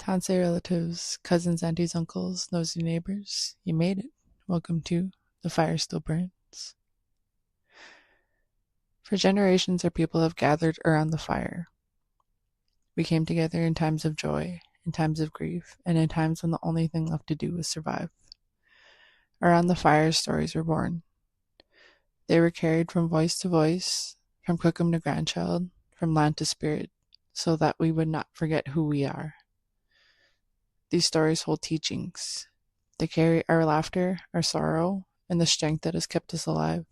Tansi relatives, cousins, aunties, uncles, nosy neighbors, you made it. Welcome to The Fire Still Burns. For generations, our people have gathered around the fire. We came together in times of joy, in times of grief, and in times when the only thing left to do was survive. Around the fire, stories were born. They were carried from voice to voice, from cookum to grandchild, from land to spirit, so that we would not forget who we are. These stories hold teachings. They carry our laughter, our sorrow, and the strength that has kept us alive.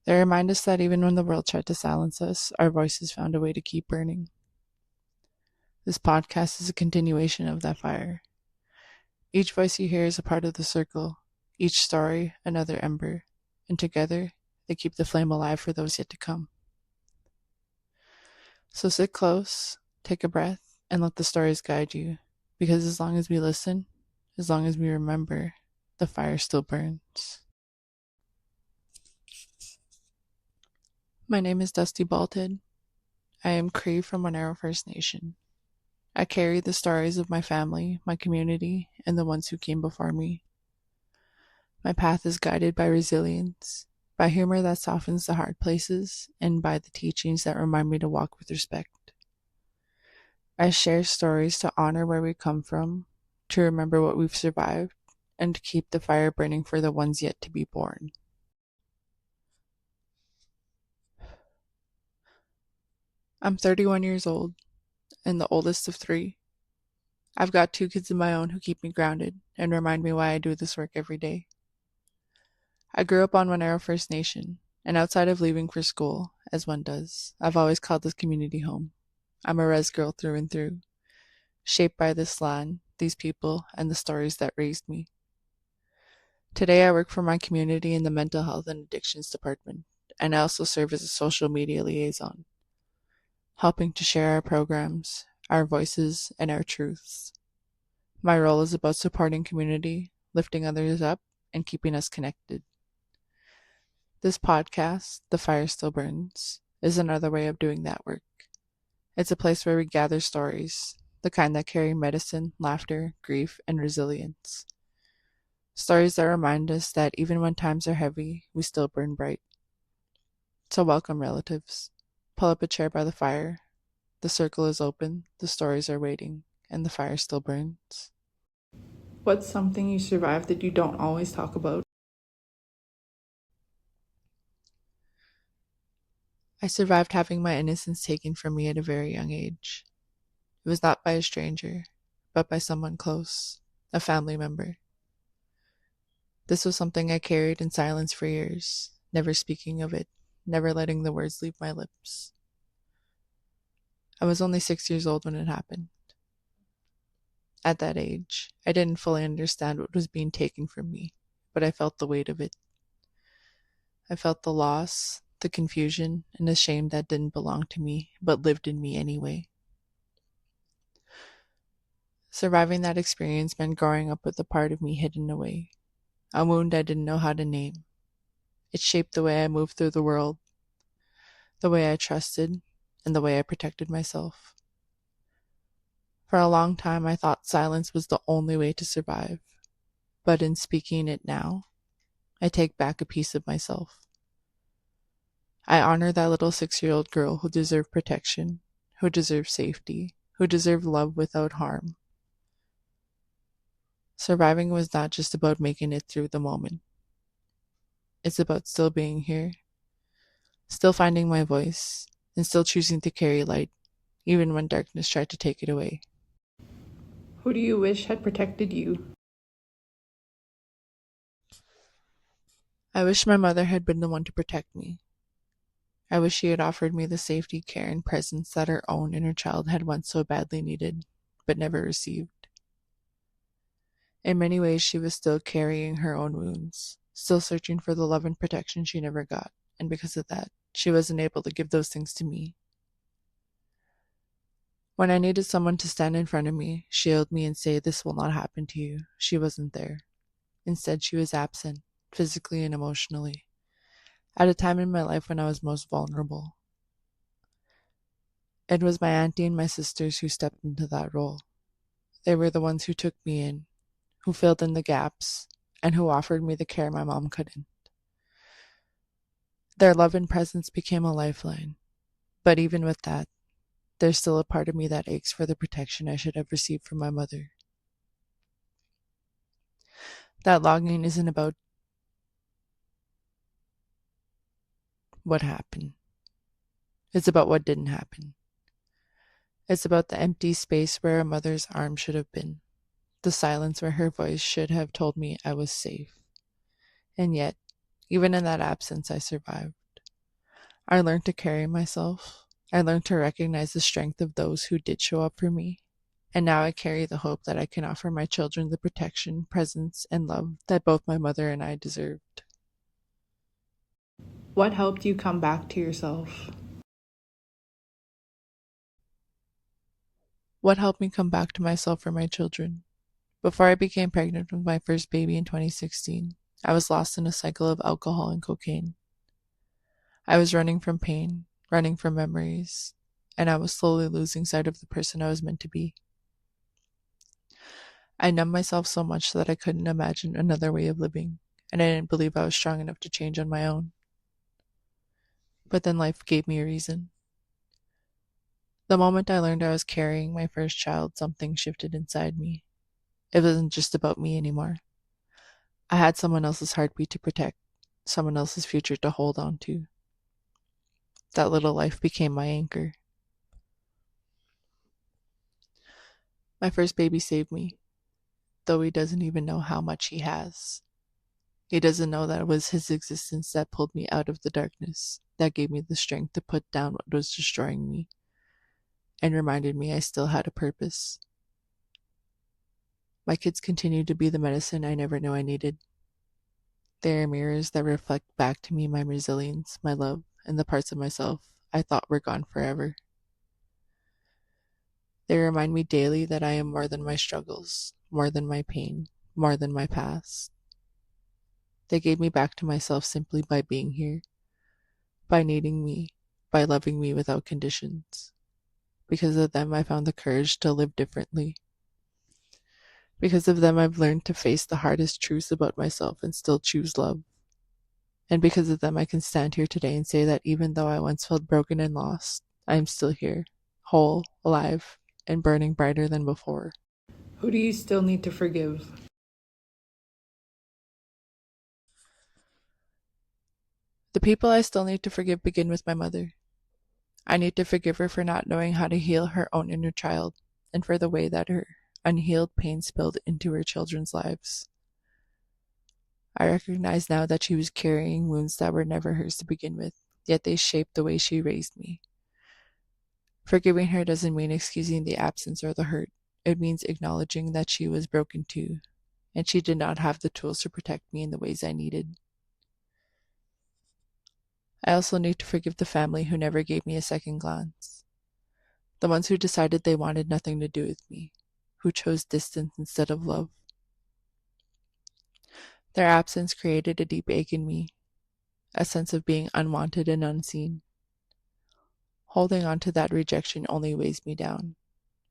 They remind us that even when the world tried to silence us, our voices found a way to keep burning. This podcast is a continuation of that fire. Each voice you hear is a part of the circle, each story another ember, and together they keep the flame alive for those yet to come. So sit close, take a breath, and let the stories guide you, because as long as we listen, as long as we remember, the fire still burns. My name is Dusty Balted. I am Cree from Monero First Nation. I carry the stories of my family, my community, and the ones who came before me. My path is guided by resilience, by humor that softens the hard places, and by the teachings that remind me to walk with respect. I share stories to honor where we come from, to remember what we've survived, and to keep the fire burning for the ones yet to be born. I'm 31 years old, and the oldest of three. I've got 2 kids of my own who keep me grounded and remind me why I do this work every day. I grew up on Monero First Nation, and outside of leaving for school, as one does, I've always called this community home. I'm a res girl through and through, shaped by this land, these people, and the stories that raised me. Today I work for my community in the Mental Health and Addictions Department, and I also serve as a social media liaison, helping to share our programs, our voices, and our truths. My role is about supporting community, lifting others up, and keeping us connected. This podcast, The Fire Still Burns, is another way of doing that work. It's a place where we gather stories, the kind that carry medicine, laughter, grief, and resilience. Stories that remind us that even when times are heavy, we still burn bright. So welcome, relatives. Pull up a chair by the fire. The circle is open, the stories are waiting, and the fire still burns. What's something you survived that you don't always talk about? I survived having my innocence taken from me at a very young age. It was not by a stranger, but by someone close, a family member. This was something I carried in silence for years, never speaking of it, never letting the words leave my lips. I was only 6 years old when it happened. At that age, I didn't fully understand what was being taken from me, but I felt the weight of it. I felt the loss, the confusion, and the shame that didn't belong to me, but lived in me anyway. Surviving that experience meant growing up with a part of me hidden away, a wound I didn't know how to name. It shaped the way I moved through the world, the way I trusted, and the way I protected myself. For a long time, I thought silence was the only way to survive, but in speaking it now, I take back a piece of myself. I honor that little 6-year-old girl who deserved protection, who deserved safety, who deserved love without harm. Surviving was not just about making it through the moment. It's about still being here, still finding my voice, and still choosing to carry light, even when darkness tried to take it away. Who do you wish had protected you? I wish my mother had been the one to protect me. I wish she had offered me the safety, care, and presence that her own inner child had once so badly needed, but never received. In many ways, she was still carrying her own wounds, still searching for the love and protection she never got, and because of that, she wasn't able to give those things to me. When I needed someone to stand in front of me, shield me, and say, "This will not happen to you," she wasn't there. Instead, she was absent, physically and emotionally, at a time in my life when I was most vulnerable. It was my auntie and my sisters who stepped into that role, They were the ones who took me in, who filled in the gaps, and who offered me the care my mom couldn't. Their love and presence became a lifeline, but even with that, there's still a part of me that aches for the protection I should have received from my mother. That longing isn't about what happened, it's about what didn't happen. It's about the empty space where a mother's arm should have been, the silence where her voice should have told me I was safe. And yet, even in that absence, I survived. I learned to carry myself. I learned to recognize the strength of those who did show up for me. And now I carry the hope that I can offer my children the protection, presence, and love that both my mother and I deserved. What helped you come back to yourself? What helped me come back to myself for my children? Before I became pregnant with my first baby in 2016, I was lost in a cycle of alcohol and cocaine. I was running from pain, running from memories, and I was slowly losing sight of the person I was meant to be. I numbed myself so much that I couldn't imagine another way of living, and I didn't believe I was strong enough to change on my own. But then life gave me a reason. The moment I learned I was carrying my first child, something shifted inside me. It wasn't just about me anymore. I had someone else's heartbeat to protect, someone else's future to hold on to. That little life became my anchor. My first baby saved me, though he doesn't even know how much he has. He doesn't know that it was his existence that pulled me out of the darkness, that gave me the strength to put down what was destroying me, and reminded me I still had a purpose. My kids continue to be the medicine I never knew I needed. They are mirrors that reflect back to me my resilience, my love, and the parts of myself I thought were gone forever. They remind me daily that I am more than my struggles, more than my pain, more than my past. They gave me back to myself simply by being here, by needing me, by loving me without conditions. Because of them, I found the courage to live differently. Because of them, I've learned to face the hardest truths about myself and still choose love. And because of them, I can stand here today and say that even though I once felt broken and lost, I am still here, whole, alive, and burning brighter than before. Who do you still need to forgive? The people I still need to forgive begin with my mother. I need to forgive her for not knowing how to heal her own inner child, and for the way that her unhealed pain spilled into her children's lives. I recognize now that she was carrying wounds that were never hers to begin with, yet they shaped the way she raised me. Forgiving her doesn't mean excusing the absence or the hurt. It means acknowledging that she was broken too, and she did not have the tools to protect me in the ways I needed. I also need to forgive the family who never gave me a second glance. The ones who decided they wanted nothing to do with me, who chose distance instead of love. Their absence created a deep ache in me, a sense of being unwanted and unseen. Holding on to that rejection only weighs me down.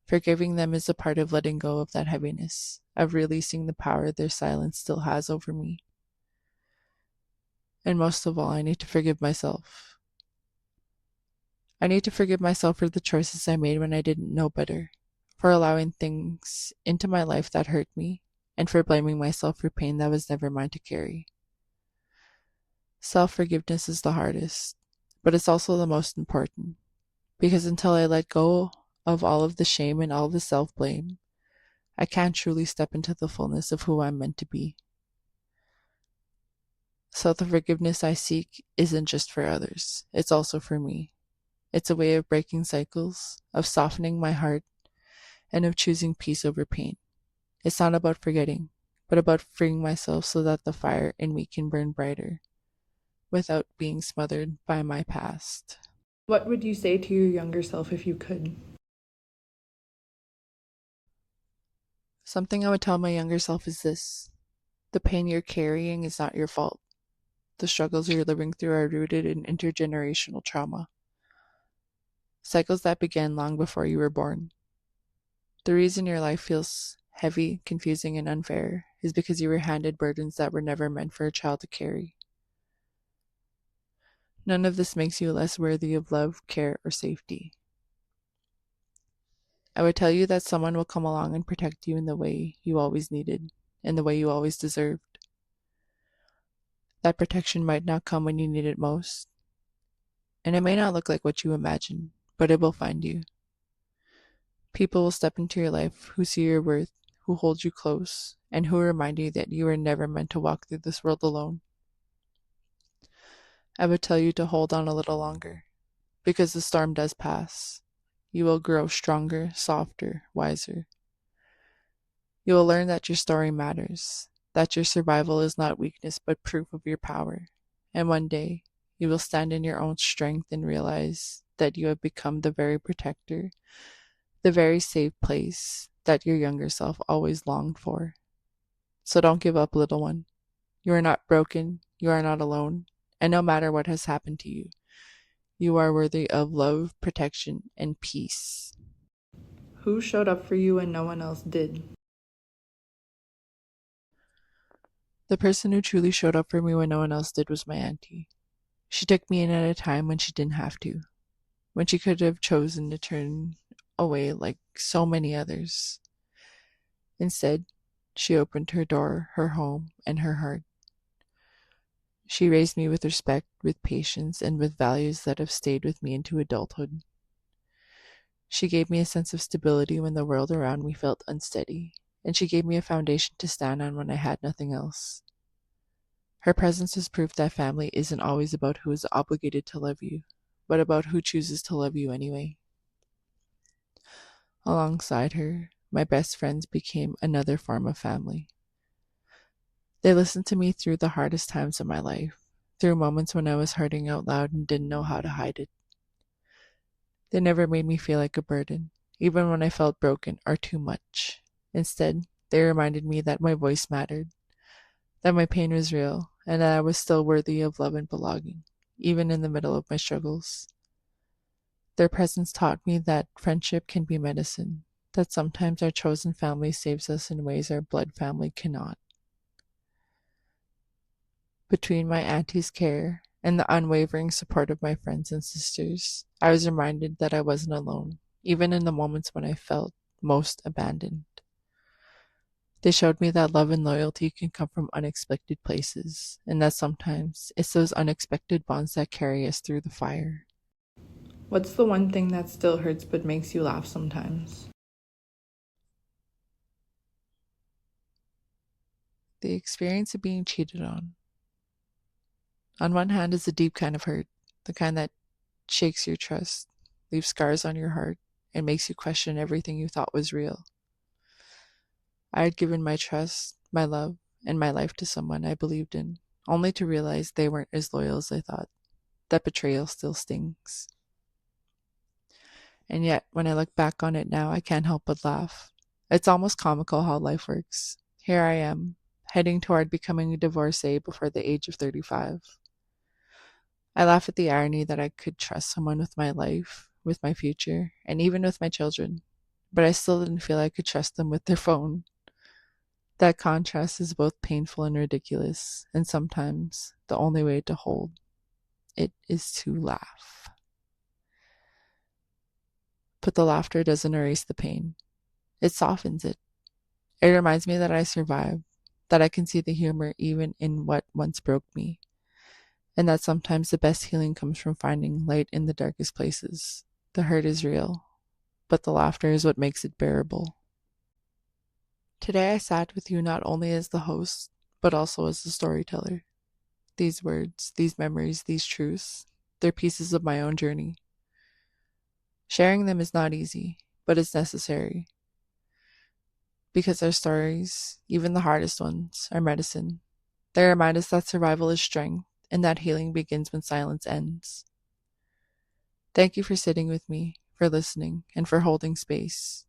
Forgiving them is a part of letting go of that heaviness, of releasing the power their silence still has over me. And most of all, I need to forgive myself. I need to forgive myself for the choices I made when I didn't know better, for allowing things into my life that hurt me, and for blaming myself for pain that was never mine to carry. Self-forgiveness is the hardest, but it's also the most important, because until I let go of all of the shame and all the self-blame, I can't truly step into the fullness of who I'm meant to be. So the forgiveness I seek isn't just for others, it's also for me. It's a way of breaking cycles, of softening my heart, and of choosing peace over pain. It's not about forgetting, but about freeing myself so that the fire in me can burn brighter, without being smothered by my past. What would you say to your younger self if you could? Something I would tell my younger self is this: the pain you're carrying is not your fault. The struggles you're living through are rooted in intergenerational trauma, cycles that began long before you were born. The reason your life feels heavy, confusing, and unfair is because you were handed burdens that were never meant for a child to carry. None of this makes you less worthy of love, care, or safety. I would tell you that someone will come along and protect you in the way you always needed, in the way you always deserved. That protection might not come when you need it most, and it may not look like what you imagine, but it will find you. People will step into your life who see your worth, who hold you close, and who remind you that you were never meant to walk through this world alone. I would tell you to hold on a little longer, because the storm does pass. You will grow stronger, softer, wiser. You will learn that your story matters, that your survival is not weakness but proof of your power. And one day, you will stand in your own strength and realize that you have become the very protector, the very safe place that your younger self always longed for. So don't give up, little one. You are not broken, you are not alone, and no matter what has happened to you, you are worthy of love, protection, and peace. Who showed up for you when no one else did? The person who truly showed up for me when no one else did was my auntie. She took me in at a time when she didn't have to, when she could have chosen to turn away like so many others. Instead, she opened her door, her home, and her heart. She raised me with respect, with patience, and with values that have stayed with me into adulthood. She gave me a sense of stability when the world around me felt unsteady, and she gave me a foundation to stand on when I had nothing else. Her presence is proof that family isn't always about who is obligated to love you, but about who chooses to love you anyway. Alongside her, my best friends became another form of family. They listened to me through the hardest times of my life, through moments when I was hurting out loud and didn't know how to hide it. They never made me feel like a burden, even when I felt broken or too much. Instead, they reminded me that my voice mattered, that my pain was real, and that I was still worthy of love and belonging, even in the middle of my struggles. Their presence taught me that friendship can be medicine, that sometimes our chosen family saves us in ways our blood family cannot. Between my auntie's care and the unwavering support of my friends and sisters, I was reminded that I wasn't alone, even in the moments when I felt most abandoned. They showed me that love and loyalty can come from unexpected places, and that sometimes it's those unexpected bonds that carry us through the fire. What's the one thing that still hurts but makes you laugh sometimes? The experience of being cheated on. On one hand is a deep kind of hurt, the kind that shakes your trust, leaves scars on your heart, and makes you question everything you thought was real. I had given my trust, my love, and my life to someone I believed in, only to realize they weren't as loyal as I thought. That betrayal still stings. And yet, when I look back on it now, I can't help but laugh. It's almost comical how life works. Here I am, heading toward becoming a divorcee before the age of 35. I laugh at the irony that I could trust someone with my life, with my future, and even with my children, but I still didn't feel I could trust them with their phone. That contrast is both painful and ridiculous, and sometimes the only way to hold it is to laugh. But the laughter doesn't erase the pain, it softens it. It reminds me that I survived, that I can see the humor even in what once broke me, and that sometimes the best healing comes from finding light in the darkest places. The hurt is real, but the laughter is what makes it bearable. Today I sat with you not only as the host, but also as the storyteller. These words, these memories, these truths, they're pieces of my own journey. Sharing them is not easy, but it's necessary. Because our stories, even the hardest ones, are medicine. They remind us that survival is strength, and that healing begins when silence ends. Thank you for sitting with me, for listening, and for holding space.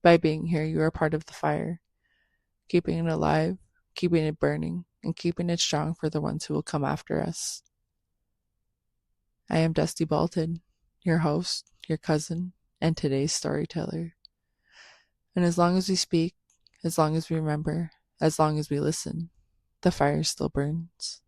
By being here, you are part of the fire, keeping it alive, keeping it burning, and keeping it strong for the ones who will come after us. I am Dusty Bolton, your host, your cousin, and today's storyteller. And as long as we speak, as long as we remember, as long as we listen, the fire still burns.